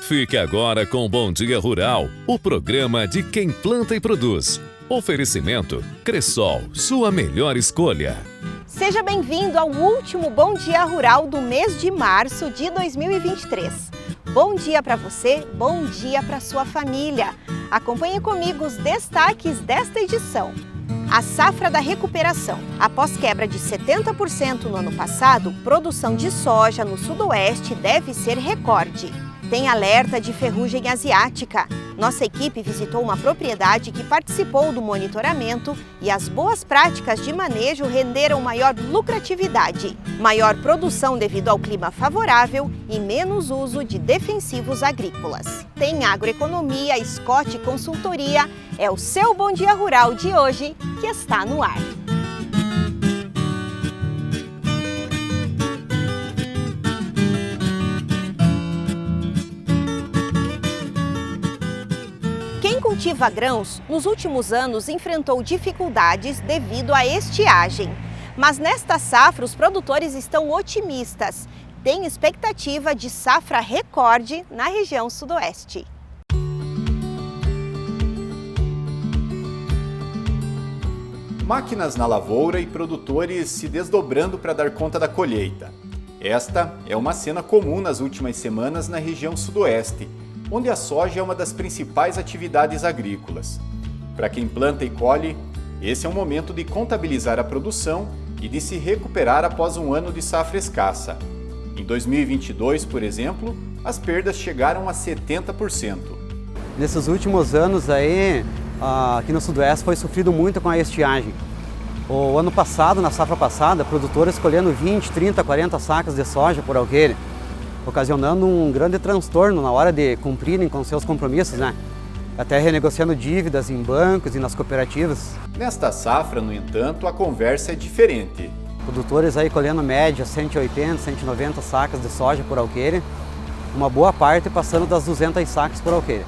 Fique agora com o Bom Dia Rural, o programa de quem planta e produz. Oferecimento Cressol, sua melhor escolha. Seja bem-vindo ao último Bom Dia Rural do mês de março de 2023. Bom dia para você, bom dia para sua família. Acompanhe comigo os destaques desta edição. A safra da recuperação. Após quebra de 70% no ano passado, produção de soja no sudoeste deve ser recorde. Tem alerta de ferrugem asiática. Nossa equipe visitou uma propriedade que participou do monitoramento e as boas práticas de manejo renderam maior lucratividade, maior produção devido ao clima favorável e menos uso de defensivos agrícolas. Tem agroeconomia, Scott Consultoria, é o seu Bom Dia Rural de hoje que está no ar. Quem cultiva grãos, nos últimos anos enfrentou dificuldades devido à estiagem. Mas nesta safra, os produtores estão otimistas. Tem expectativa de safra recorde na região sudoeste. Máquinas na lavoura e produtores se desdobrando para dar conta da colheita. Esta é uma cena comum nas últimas semanas na região sudoeste, onde a soja é uma das principais atividades agrícolas. Para quem planta e colhe, esse é um momento de contabilizar a produção e de se recuperar após um ano de safra escassa. Em 2022, por exemplo, as perdas chegaram a 70%. Nesses últimos anos aí, aqui no sudoeste foi sofrido muito com a estiagem. O ano passado, na safra passada, produtores colhendo 20, 30, 40 sacas de soja por alqueire, ocasionando um grande transtorno na hora de cumprirem com seus compromissos, até renegociando dívidas em bancos e nas cooperativas. Nesta safra, no entanto, a conversa é diferente. Produtores aí colhendo média 180, 190 sacas de soja por alqueire, uma boa parte passando das 200 sacas por alqueire.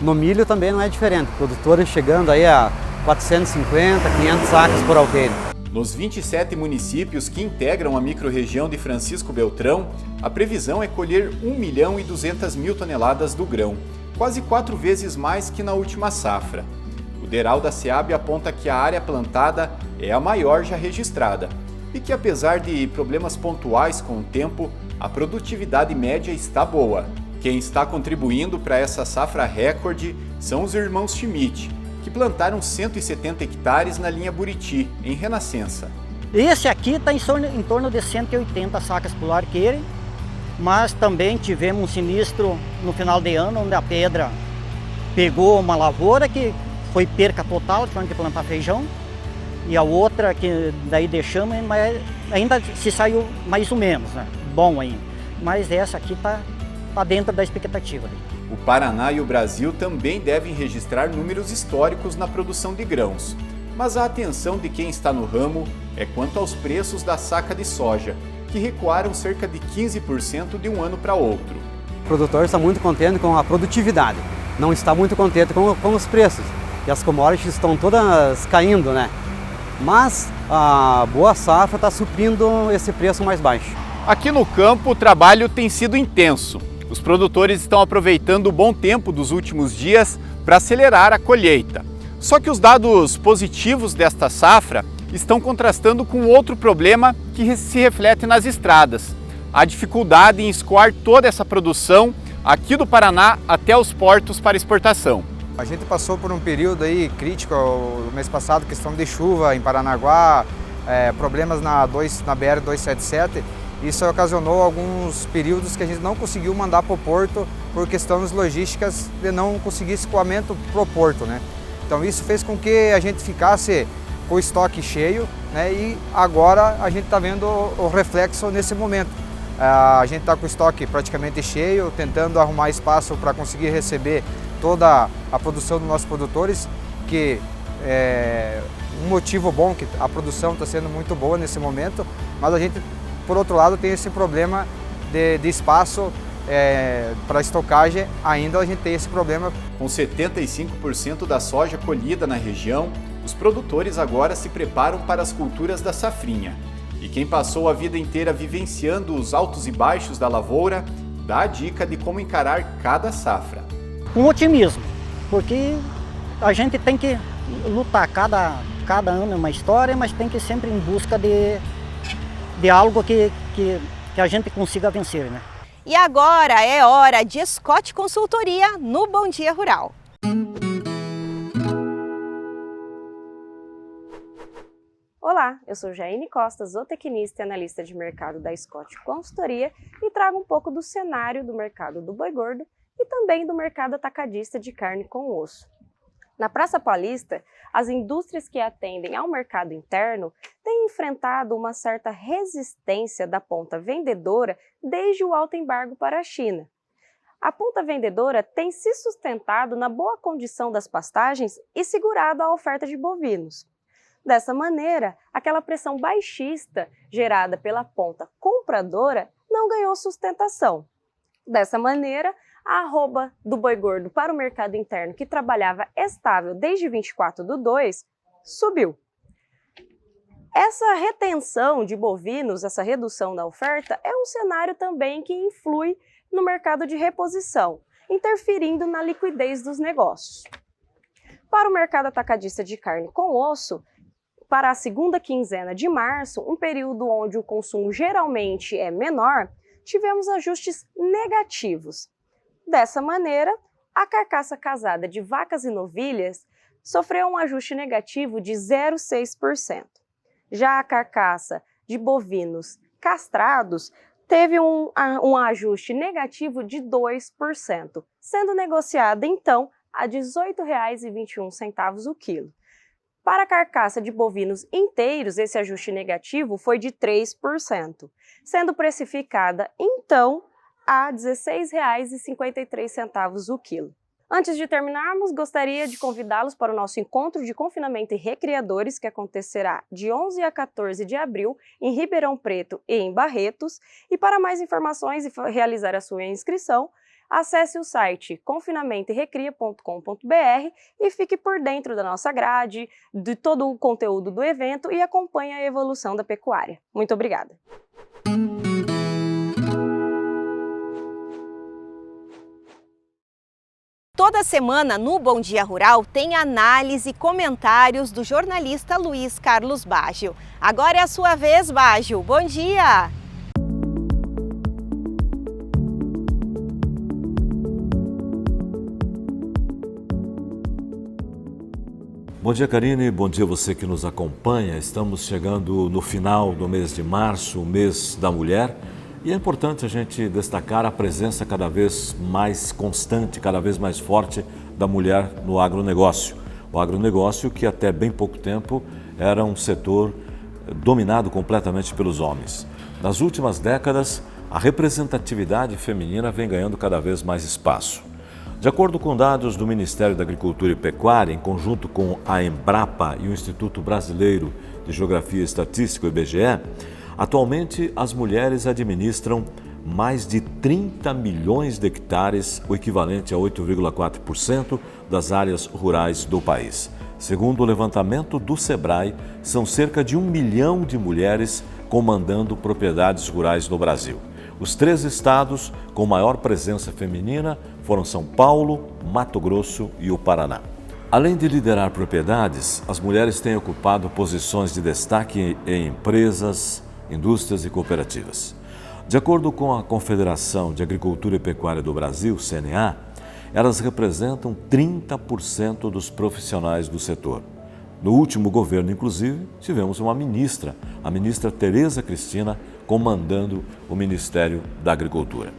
No milho também não é diferente, produtores chegando aí a 450, 500 sacas por alqueire. Nos 27 municípios que integram a microrregião de Francisco Beltrão, a previsão é colher 1.200.000 toneladas do grão, quase 4 vezes mais que na última safra. O DERAL da SEAB aponta que a área plantada é a maior já registrada e que, apesar de problemas pontuais com o tempo, a produtividade média está boa. Quem está contribuindo para essa safra recorde são os irmãos Schmidt, que plantaram 170 hectares na linha Buriti, em Renascença. Esse aqui está em torno de 180 sacas por arqueire, mas também tivemos um sinistro no final de ano, onde a pedra pegou uma lavoura que foi perca total, tivemos que plantar feijão, e a outra que daí deixamos, mas ainda se saiu mais ou menos, bom ainda. Mas essa aqui está dentro da expectativa. O Paraná e o Brasil também devem registrar números históricos na produção de grãos. Mas a atenção de quem está no ramo é quanto aos preços da saca de soja, que recuaram cerca de 15% de um ano para outro. O produtor está muito contente com a produtividade, não está muito contente com os preços. E as commodities estão todas caindo, Mas a boa safra está suprindo esse preço mais baixo. Aqui no campo o trabalho tem sido intenso. Os produtores estão aproveitando o bom tempo dos últimos dias para acelerar a colheita. Só que os dados positivos desta safra estão contrastando com outro problema que se reflete nas estradas: a dificuldade em escoar toda essa produção aqui do Paraná até os portos para exportação. A gente passou por um período aí crítico no mês passado, questão de chuva em Paranaguá, problemas na BR-277. Isso ocasionou alguns períodos que a gente não conseguiu mandar para o porto por questões logísticas de não conseguir escoamento para o porto, Então isso fez com que a gente ficasse com o estoque cheio, e agora a gente está vendo o reflexo nesse momento. A gente está com o estoque praticamente cheio, tentando arrumar espaço para conseguir receber toda a produção dos nossos produtores, que é um motivo bom, que a produção está sendo muito boa nesse momento, mas a gente, por outro lado, tem esse problema de espaço para estocagem, ainda a gente tem esse problema. Com 75% da soja colhida na região, os produtores agora se preparam para as culturas da safrinha. E quem passou a vida inteira vivenciando os altos e baixos da lavoura dá a dica de como encarar cada safra. Com otimismo, porque a gente tem que lutar, cada ano é uma história, mas tem que ir sempre em busca de algo que a gente consiga vencer, né? E agora é hora de Scott Consultoria no Bom Dia Rural. Olá, eu sou Jaine Costa, zootecnista e analista de mercado da Scott Consultoria e trago um pouco do cenário do mercado do boi gordo e também do mercado atacadista de carne com osso. Na Praça Paulista, as indústrias que atendem ao mercado interno têm enfrentado uma certa resistência da ponta vendedora desde o alto embargo para a China. A ponta vendedora tem se sustentado na boa condição das pastagens e segurado a oferta de bovinos. Dessa maneira, aquela pressão baixista gerada pela ponta compradora não ganhou sustentação. Dessa maneira, a arroba do boi gordo para o mercado interno, que trabalhava estável desde 24/2, subiu. Essa retenção de bovinos, essa redução da oferta, é um cenário também que influi no mercado de reposição, interferindo na liquidez dos negócios. Para o mercado atacadista de carne com osso, para a segunda quinzena de março, um período onde o consumo geralmente é menor, tivemos ajustes negativos. Dessa maneira, a carcaça casada de vacas e novilhas sofreu um ajuste negativo de 0,6%. Já a carcaça de bovinos castrados teve um ajuste negativo de 2%, sendo negociada então a R$ 18,21 o quilo. Para a carcaça de bovinos inteiros, esse ajuste negativo foi de 3%, sendo precificada, então, a R$ 16,53 o quilo. Antes de terminarmos, gostaria de convidá-los para o nosso encontro de confinamento e recriadores, que acontecerá de 11 a 14 de abril, em Ribeirão Preto e em Barretos. E para mais informações e realizar a sua inscrição, acesse o site confinamentoerecria.com.br e fique por dentro da nossa grade, de todo o conteúdo do evento e acompanhe a evolução da pecuária. Muito obrigada! Toda semana no Bom Dia Rural tem análise e comentários do jornalista Luiz Carlos Baggio. Agora é a sua vez, Baggio. Bom dia! Bom dia, Karine. Bom dia você que nos acompanha. Estamos chegando no final do mês de março, o mês da mulher. E é importante a gente destacar a presença cada vez mais constante, cada vez mais forte da mulher no agronegócio. O agronegócio que até bem pouco tempo era um setor dominado completamente pelos homens. Nas últimas décadas, a representatividade feminina vem ganhando cada vez mais espaço. De acordo com dados do Ministério da Agricultura e Pecuária, em conjunto com a Embrapa e o Instituto Brasileiro de Geografia e Estatística, o IBGE, atualmente as mulheres administram mais de 30 milhões de hectares, o equivalente a 8,4% das áreas rurais do país. Segundo o levantamento do SEBRAE, são cerca de 1 milhão de mulheres comandando propriedades rurais no Brasil. Os 3 estados com maior presença feminina foram São Paulo, Mato Grosso e o Paraná. Além de liderar propriedades, as mulheres têm ocupado posições de destaque em empresas, indústrias e cooperativas. De acordo com a Confederação de Agricultura e Pecuária do Brasil, CNA, elas representam 30% dos profissionais do setor. No último governo, inclusive, tivemos uma ministra, a ministra Tereza Cristina, comandando o Ministério da Agricultura.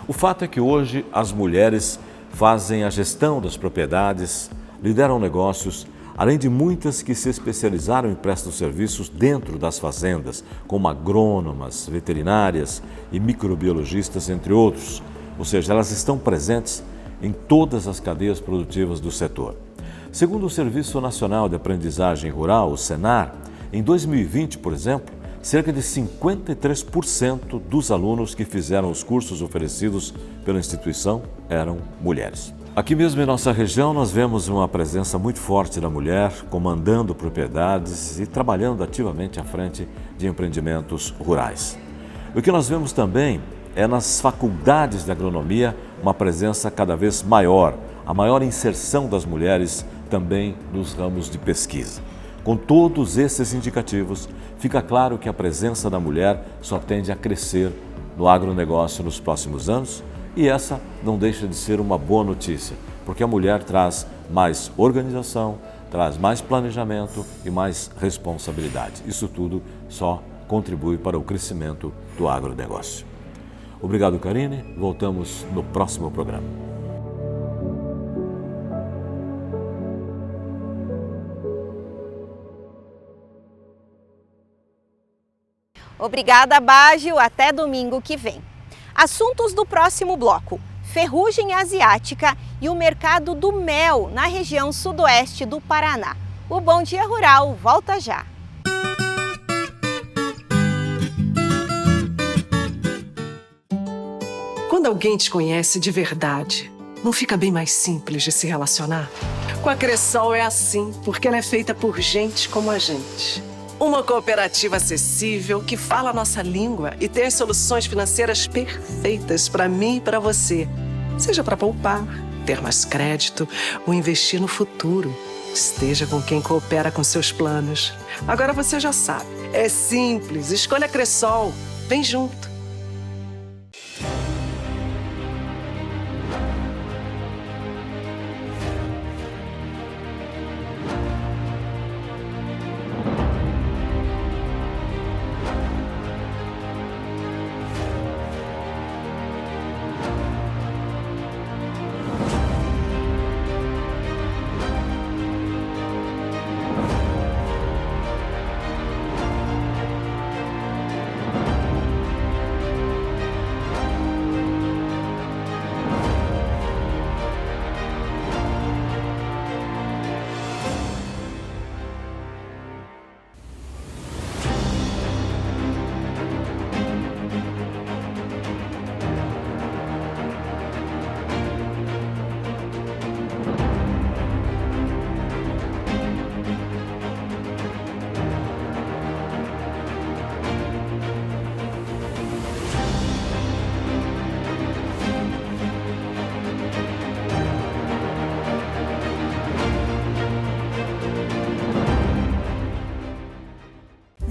O fato é que hoje as mulheres fazem a gestão das propriedades, lideram negócios, além de muitas que se especializaram em prestar serviços dentro das fazendas, como agrônomas, veterinárias e microbiologistas, entre outros. Ou seja, elas estão presentes em todas as cadeias produtivas do setor. Segundo o Serviço Nacional de Aprendizagem Rural, o Senar, em 2020, por exemplo, cerca de 53% dos alunos que fizeram os cursos oferecidos pela instituição eram mulheres. Aqui mesmo em nossa região nós vemos uma presença muito forte da mulher, comandando propriedades e trabalhando ativamente à frente de empreendimentos rurais. O que nós vemos também é nas faculdades de agronomia uma presença cada vez maior, a maior inserção das mulheres também nos ramos de pesquisa. Com todos esses indicativos, fica claro que a presença da mulher só tende a crescer no agronegócio nos próximos anos, e essa não deixa de ser uma boa notícia, porque a mulher traz mais organização, traz mais planejamento e mais responsabilidade. Isso tudo só contribui para o crescimento do agronegócio. Obrigado, Karine. Voltamos no próximo programa. Obrigada, Bágio. Até domingo que vem. Assuntos do próximo bloco: ferrugem asiática e o mercado do mel na região sudoeste do Paraná. O Bom Dia Rural volta já. Quando alguém te conhece de verdade, não fica bem mais simples de se relacionar? Com a Cressol é assim, porque ela é feita por gente como a gente. Uma cooperativa acessível que fala a nossa língua e tem as soluções financeiras perfeitas para mim e para você. Seja para poupar, ter mais crédito ou investir no futuro. Esteja com quem coopera com seus planos. Agora você já sabe. É simples. Escolha a Cressol. Vem junto.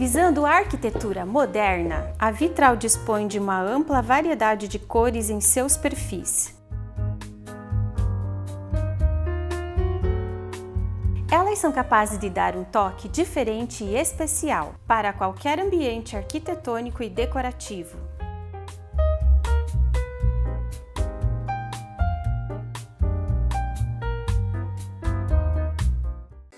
Visando a arquitetura moderna, a Vitral dispõe de uma ampla variedade de cores em seus perfis. Elas são capazes de dar um toque diferente e especial para qualquer ambiente arquitetônico e decorativo.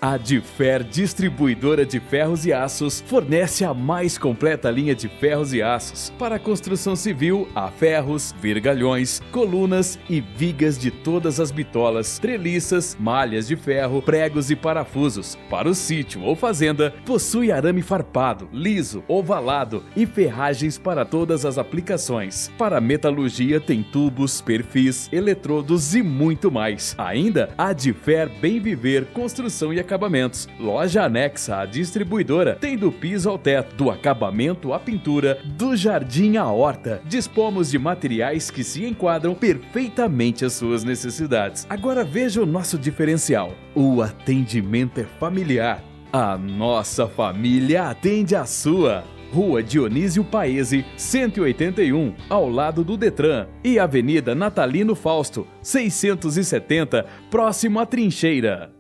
A Difer Distribuidora de Ferros e Aços fornece a mais completa linha de ferros e aços para a construção civil, a ferros, vergalhões, colunas e vigas de todas as bitolas, treliças, malhas de ferro, pregos e parafusos. Para o sítio ou fazenda, possui arame farpado, liso, ovalado e ferragens para todas as aplicações. Para a metalurgia tem tubos, perfis, eletrodos e muito mais. Ainda a Difer Bem Viver Construção e Acabamentos. Loja anexa à distribuidora, tem do piso ao teto, do acabamento à pintura, do jardim à horta. Dispomos de materiais que se enquadram perfeitamente às suas necessidades. Agora veja o nosso diferencial: o atendimento é familiar. A nossa família atende a sua. Rua Dionísio Paese, 181, ao lado do Detran, e Avenida Natalino Fausto, 670, próximo à Trincheira.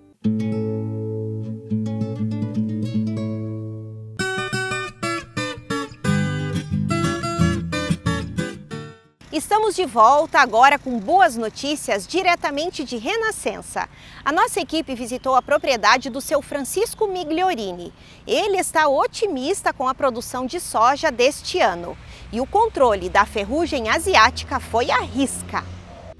Estamos de volta agora com boas notícias diretamente de Renascença. A nossa equipe visitou a propriedade do seu Francisco Migliorini. Ele está otimista com a produção de soja deste ano. E o controle da ferrugem asiática foi à risca.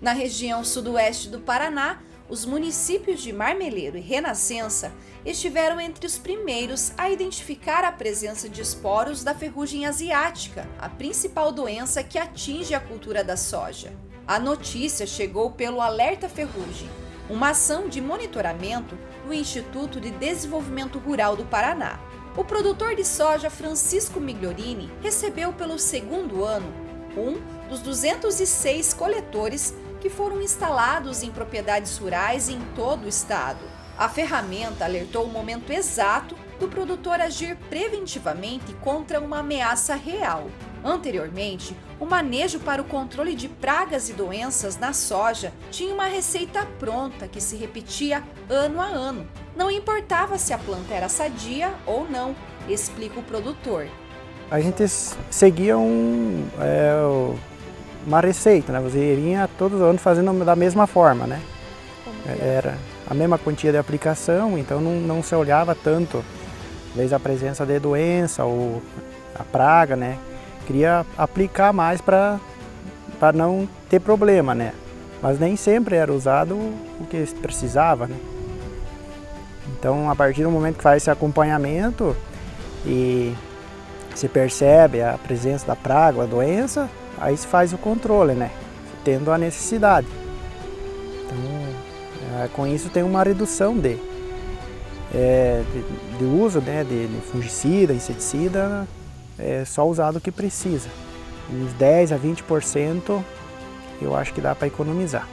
Na região sudoeste do Paraná, os municípios de Marmeleiro e Renascença estiveram entre os primeiros a identificar a presença de esporos da ferrugem asiática, a principal doença que atinge a cultura da soja. A notícia chegou pelo Alerta Ferrugem, uma ação de monitoramento do Instituto de Desenvolvimento Rural do Paraná. O produtor de soja Francisco Migliorini recebeu pelo segundo ano um dos 206 coletores que foram instalados em propriedades rurais em todo o estado. A ferramenta alertou o momento exato do produtor agir preventivamente contra uma ameaça real. Anteriormente, o manejo para o controle de pragas e doenças na soja tinha uma receita pronta que se repetia ano a ano. Não importava se a planta era sadia ou não, explica o produtor. A gente seguia uma receita, né? Você iria todos os anos fazendo da mesma forma, né? Era a mesma quantia de aplicação, então não se olhava tanto, às vezes, a presença de doença ou a praga, né? Queria aplicar mais para não ter problema, né? Mas nem sempre era usado o que precisava, né? Então, a partir do momento que faz esse acompanhamento e se percebe a presença da praga, a doença, aí se faz o controle, né? Tendo a necessidade. Então, com isso tem uma redução de uso, né, de fungicida, inseticida, só usado o que precisa. Uns 10 a 20% eu acho que dá para economizar.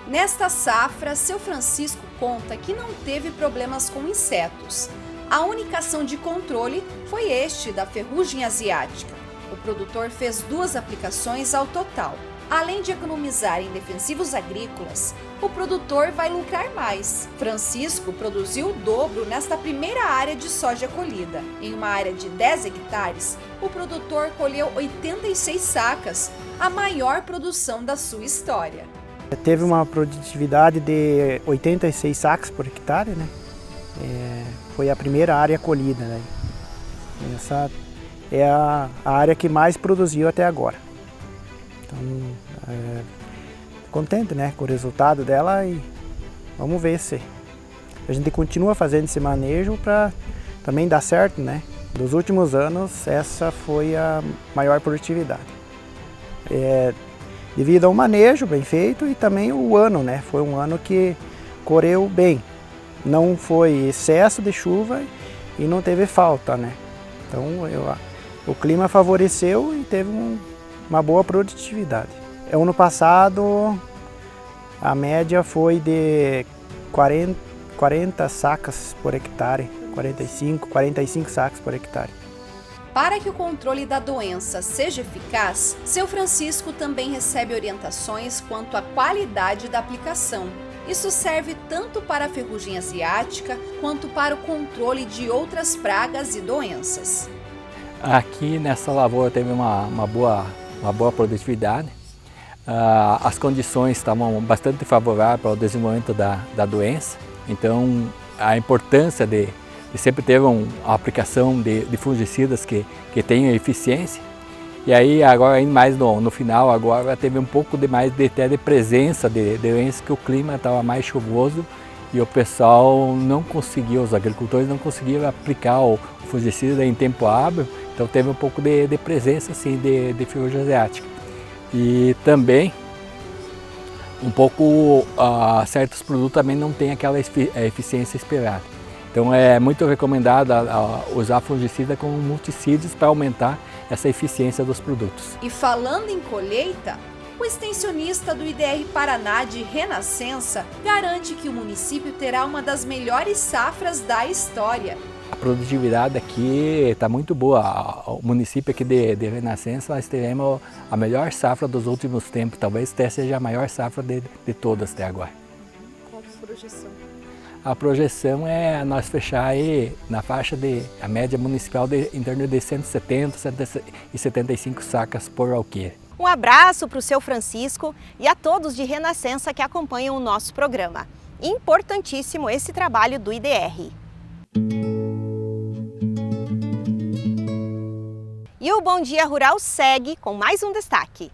Nesta safra, seu Francisco conta que não teve problemas com insetos. A única ação de controle foi este da ferrugem asiática. O produtor fez 2 aplicações ao total. Além de economizar em defensivos agrícolas, o produtor vai lucrar mais. Francisco produziu o dobro nesta primeira área de soja colhida. Em uma área de 10 hectares, o produtor colheu 86 sacas, a maior produção da sua história. Teve uma produtividade de 86 sacas por hectare, né? Foi a primeira área colhida, né? Essa é a área que mais produziu até agora. Então, contente, né, com o resultado dela e vamos ver se a gente continua fazendo esse manejo para também dar certo, né? Dos últimos anos, essa foi a maior produtividade. Devido ao manejo bem feito e também o ano, né? Foi um ano que colheu bem. Não foi excesso de chuva e não teve falta, né? Então, o clima favoreceu e teve uma boa produtividade. Ano passado, a média foi de 40 sacas por hectare, 45 sacas por hectare. Para que o controle da doença seja eficaz, seu Francisco também recebe orientações quanto à qualidade da aplicação. Isso serve tanto para a ferrugem asiática quanto para o controle de outras pragas e doenças. Aqui nessa lavoura teve uma boa produtividade. As condições estavam bastante favoráveis para o desenvolvimento da doença. Então, a importância de sempre ter uma aplicação de fungicidas que tenham eficiência. E aí, agora, mais no final, agora teve um pouco mais de presença de doenças, que o clima estava mais chuvoso e o pessoal não conseguiu, os agricultores não conseguiram aplicar o fungicida em tempo hábil, então teve um pouco de presença assim, de ferrugem asiática. E também, um pouco, certos produtos também não têm aquela eficiência esperada. Então é muito recomendado usar fungicida como multissídios para aumentar essa eficiência dos produtos. E falando em colheita, o extensionista do IDR Paraná de Renascença garante que o município terá uma das melhores safras da história. A produtividade aqui está muito boa. O município aqui de Renascença, nós teremos a melhor safra dos últimos tempos. Talvez até seja a maior safra de todas até agora. Qual a projeção? A projeção é nós fechar aí na faixa a média municipal em torno de 170, 175 sacas por alqueire. Um abraço para o seu Francisco e a todos de Renascença que acompanham o nosso programa. Importantíssimo esse trabalho do IDR. E o Bom Dia Rural segue com mais um destaque.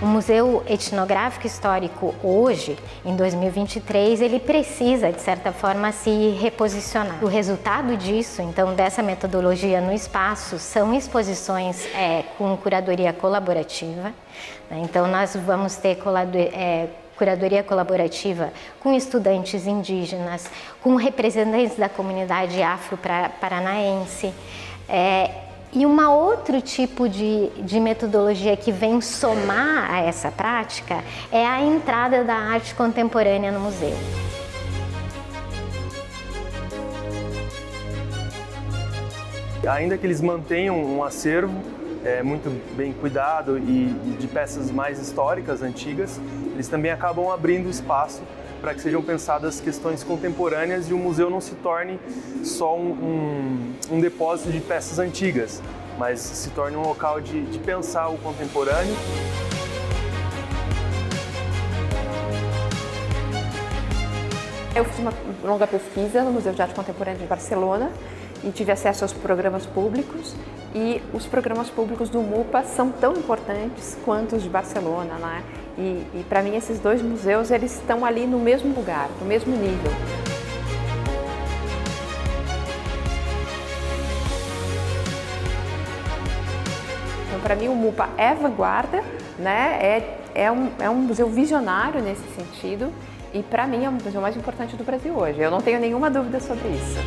O Museu Etnográfico Histórico hoje, em 2023, ele precisa, de certa forma, se reposicionar. O resultado disso, então, dessa metodologia no espaço, são exposições com curadoria colaborativa. Então, nós vamos ter curadoria colaborativa com estudantes indígenas, com representantes da comunidade afro-paranaense. E um outro tipo de metodologia que vem somar a essa prática é a entrada da arte contemporânea no museu. Ainda que eles mantenham um acervo muito bem cuidado e de peças mais históricas, antigas, eles também acabam abrindo espaço para que sejam pensadas questões contemporâneas e o museu não se torne só um depósito de peças antigas, mas se torne um local de pensar o contemporâneo. Eu fiz uma longa pesquisa no Museu de Arte Contemporânea de Barcelona e tive acesso aos programas públicos, e os programas públicos do MUPA são tão importantes quanto os de Barcelona, né? E para mim esses dois museus, eles estão ali no mesmo lugar, no mesmo nível. Então, para mim o MUPA é vanguarda, né? É um museu visionário nesse sentido, e para mim é o museu mais importante do Brasil hoje. Eu não tenho nenhuma dúvida sobre isso.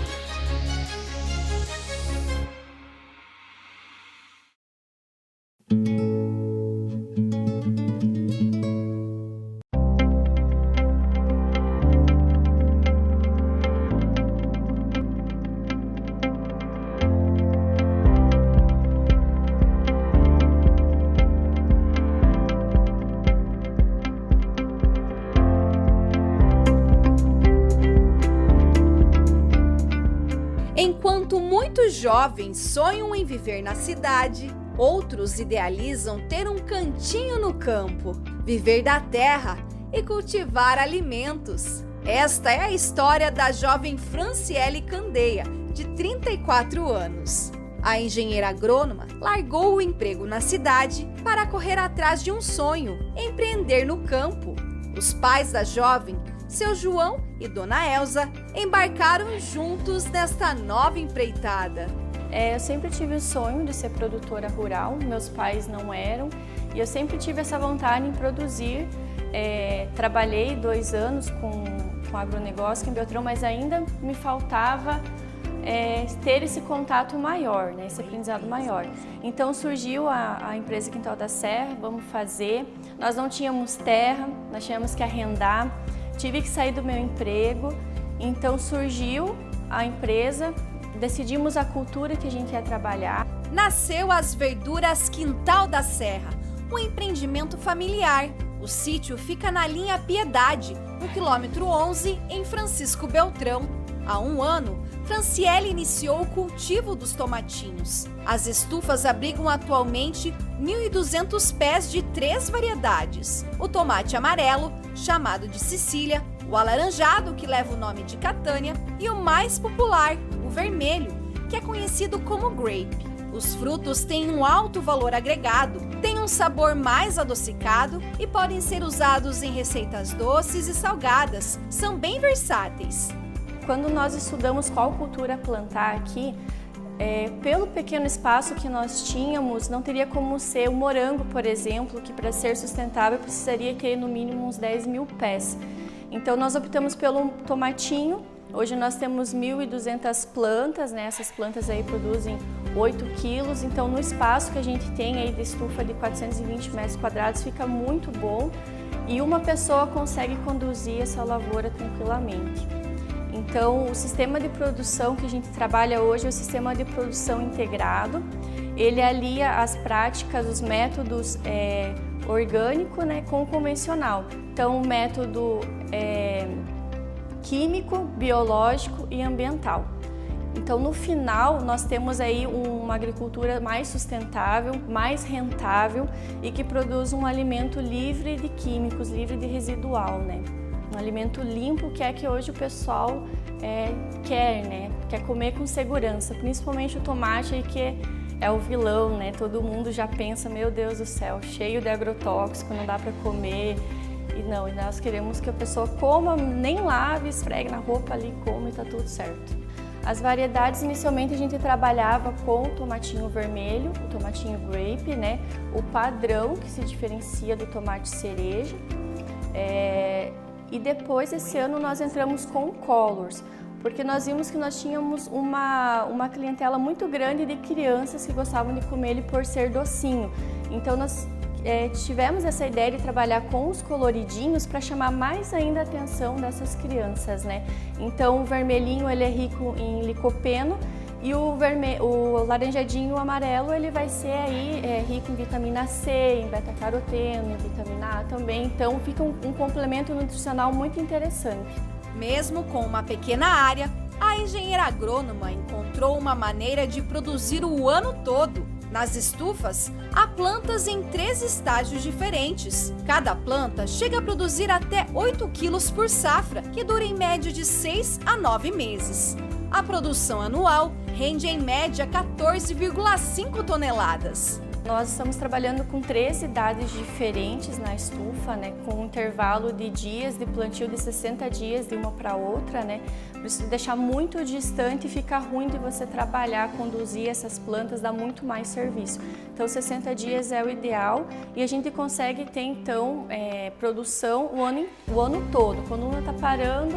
Enquanto muitos jovens sonham em viver na cidade, outros idealizam ter um cantinho no campo, viver da terra e cultivar alimentos. Esta é a história da jovem Franciele Candeia, de 34 anos. A engenheira agrônoma largou o emprego na cidade para correr atrás de um sonho, empreender no campo. Os pais da jovem, seu João e Dona Elza, embarcaram juntos nesta nova empreitada. Eu sempre tive o sonho de ser produtora rural, meus pais não eram, e eu sempre tive essa vontade em produzir. Trabalhei 2 anos com agronegócio em Beltrão, mas ainda me faltava ter esse contato maior, né, esse aprendizado maior. Então surgiu a empresa Quintal da Serra, vamos fazer. Nós não tínhamos terra, nós tínhamos que arrendar. Tive que sair do meu emprego, então surgiu a empresa, decidimos a cultura que a gente ia trabalhar. Nasceu as Verduras Quintal da Serra, um empreendimento familiar. O sítio fica na linha Piedade, no quilômetro 11, em Francisco Beltrão. Há 1 ano, Franciele iniciou o cultivo dos tomatinhos. As estufas abrigam atualmente 1.200 pés de 3 variedades. O tomate amarelo, chamado de Sicília, o alaranjado, que leva o nome de Catânia, e o mais popular, o vermelho, que é conhecido como grape. Os frutos têm um alto valor agregado, têm um sabor mais adocicado e podem ser usados em receitas doces e salgadas. São bem versáteis. Quando nós estudamos qual cultura plantar aqui, pelo pequeno espaço que nós tínhamos, não teria como ser o morango, por exemplo, que para ser sustentável precisaria ter no mínimo uns 10.000 pés. Então nós optamos pelo tomatinho. Hoje nós temos 1.200 plantas, né? Essas plantas aí produzem 8 quilos, então no espaço que a gente tem aí de estufa de 420 metros quadrados fica muito bom e uma pessoa consegue conduzir essa lavoura tranquilamente. Então, o sistema de produção que a gente trabalha hoje é o sistema de produção integrado. Ele alia as práticas, os métodos orgânico, né, com o convencional. Então, o método químico, biológico e ambiental. Então, no final, nós temos aí uma agricultura mais sustentável, mais rentável e que produz um alimento livre de químicos, livre de residual, né? Um alimento limpo, que é que hoje o pessoal quer, né? Quer comer com segurança, principalmente o tomate aí, que é o vilão, né? Todo mundo já pensa, meu Deus do céu, cheio de agrotóxico, não dá para comer. E não, e nós queremos que a pessoa coma, nem lave, esfregue na roupa ali, come e tá tudo certo. As variedades, inicialmente a gente trabalhava com o tomatinho vermelho, o tomatinho grape, né? O padrão, que se diferencia do tomate cereja. E depois, esse ano, nós entramos com colors, porque nós vimos que nós tínhamos uma clientela muito grande de crianças que gostavam de comer ele por ser docinho. Então, nós tivemos essa ideia de trabalhar com os coloridinhos para chamar mais ainda a atenção dessas crianças, né? Então, o vermelhinho ele é rico em licopeno e o laranjadinho amarelo ele vai ser aí rico em vitamina C, em beta-caroteno, em vitamina A também. Então, fica um complemento nutricional muito interessante. Mesmo com uma pequena área, a engenheira agrônoma encontrou uma maneira de produzir o ano todo. Nas estufas, há plantas em 3 estágios diferentes. Cada planta chega a produzir até 8 quilos por safra, que dura em média de 6 a 9 meses. A produção anual rende em média 14,5 toneladas. Nós estamos trabalhando com 3 idades diferentes na estufa, né, com um intervalo de dias de plantio de 60 dias de uma para outra, né, para isso deixar muito distante e ficar ruim de você trabalhar, conduzir essas plantas, dá muito mais serviço. Então 60 dias é o ideal e a gente consegue ter então produção o ano todo. Quando uma está parando,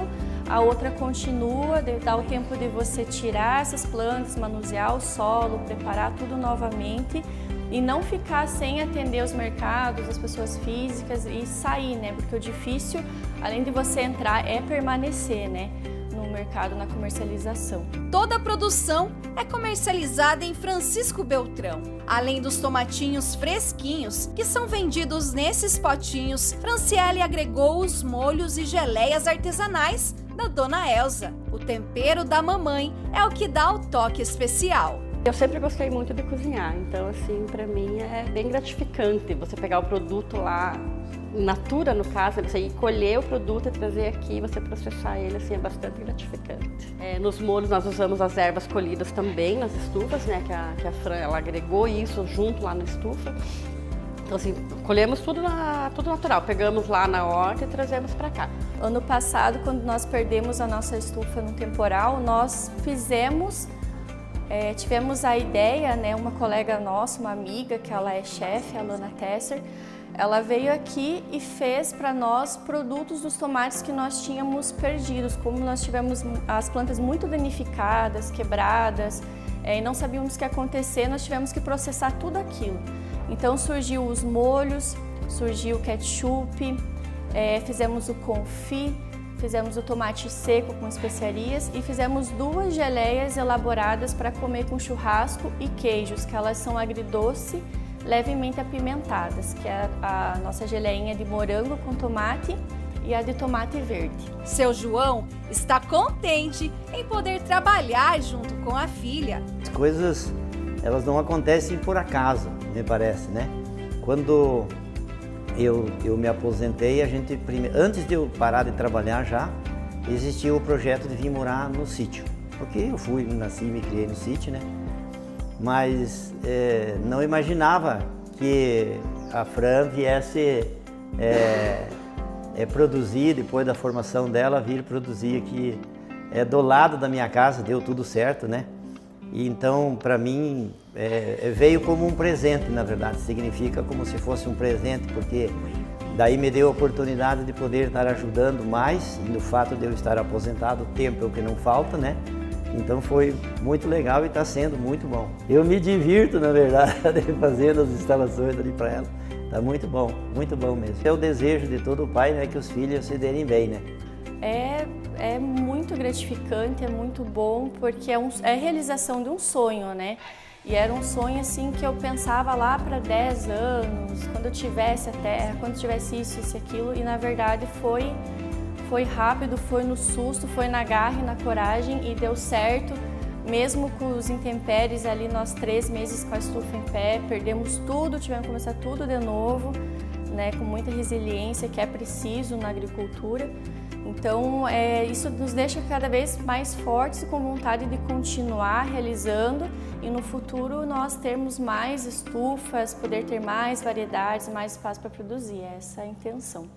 a outra continua, dá o tempo de você tirar essas plantas, manusear o solo, preparar tudo novamente. E não ficar sem atender os mercados, as pessoas físicas e sair, né? Porque o difícil, além de você entrar, é permanecer, né? No mercado, na comercialização. Toda a produção é comercializada em Francisco Beltrão. Além dos tomatinhos fresquinhos, que são vendidos nesses potinhos, Franciele agregou os molhos e geleias artesanais da Dona Elza. O tempero da mamãe é o que dá o toque especial. Eu sempre gostei muito de cozinhar, então assim, para mim é bem gratificante você pegar o produto lá, in natura no caso, você ir colher o produto e trazer aqui, você processar ele, assim, é bastante gratificante. Nos molhos nós usamos as ervas colhidas também nas estufas, né, que a Fran, ela agregou isso junto lá na estufa. Então assim, colhemos tudo natural, pegamos lá na horta e trazemos para cá. Ano passado, quando nós perdemos a nossa estufa no temporal, nós tivemos a ideia, né, uma colega nossa, uma amiga, que ela é chefe, a Lana Tesser, ela veio aqui e fez para nós produtos dos tomates que nós tínhamos perdidos. Como nós tivemos as plantas muito danificadas, quebradas, e não sabíamos o que ia acontecer, nós tivemos que processar tudo aquilo. Então surgiu os molhos, surgiu o ketchup, fizemos o confit, fizemos o tomate seco com especiarias e fizemos 2 geleias elaboradas para comer com churrasco e queijos, que elas são agridoce, levemente apimentadas, que é a nossa geleinha de morango com tomate e a de tomate verde. Seu João está contente em poder trabalhar junto com a filha. As coisas, elas não acontecem por acaso, me parece, né? Quando eu me aposentei, antes de eu parar de trabalhar já, existia o projeto de vir morar no sítio. Porque eu nasci e me criei no sítio, né? Mas não imaginava que a Fran viesse produzir, depois da formação dela, vir produzir aqui do lado da minha casa, deu tudo certo, né? E então, para mim, veio como um presente, na verdade, significa como se fosse um presente, porque daí me deu a oportunidade de poder estar ajudando mais, e no fato de eu estar aposentado, o tempo é o que não falta, né? Então foi muito legal e está sendo muito bom. Eu me divirto, na verdade, fazendo as instalações ali para ela. Está muito bom mesmo. É o desejo de todo pai, né, que os filhos se derem bem, né? É muito gratificante, é muito bom, porque é a realização de um sonho, né? E era um sonho assim que eu pensava lá para 10 anos, quando eu tivesse a terra, quando eu tivesse isso e aquilo, e na verdade foi rápido, foi no susto, foi na garra e na coragem e deu certo. Mesmo com os intempéries ali, nós 3 meses com a estufa em pé, perdemos tudo, tivemos que começar tudo de novo. né, com muita resiliência, que é preciso na agricultura. Então, isso nos deixa cada vez mais fortes e com vontade de continuar realizando e no futuro nós termos mais estufas, poder ter mais variedades, mais espaço para produzir. Essa é a intenção.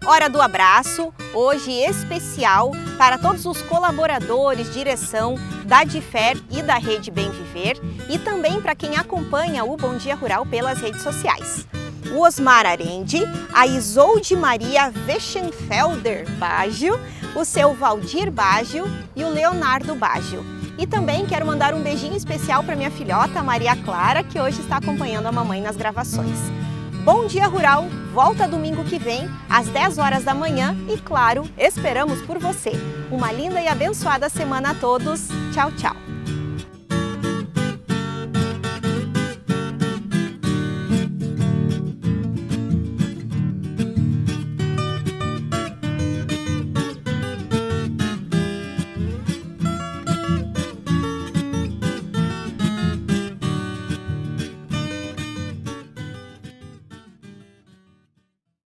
Hora do abraço, hoje especial para todos os colaboradores, direção da Difer e da Rede Bem Viver e também para quem acompanha o Bom Dia Rural pelas redes sociais. O Osmar Arendi, a Isolde Maria Weschenfelder Baggio, o seu Valdir Baggio e o Leonardo Baggio. E também quero mandar um beijinho especial para minha filhota Maria Clara, que hoje está acompanhando a mamãe nas gravações. Bom Dia Rural volta domingo que vem, às 10 horas da manhã e, claro, esperamos por você. Uma linda e abençoada semana a todos. Tchau, tchau.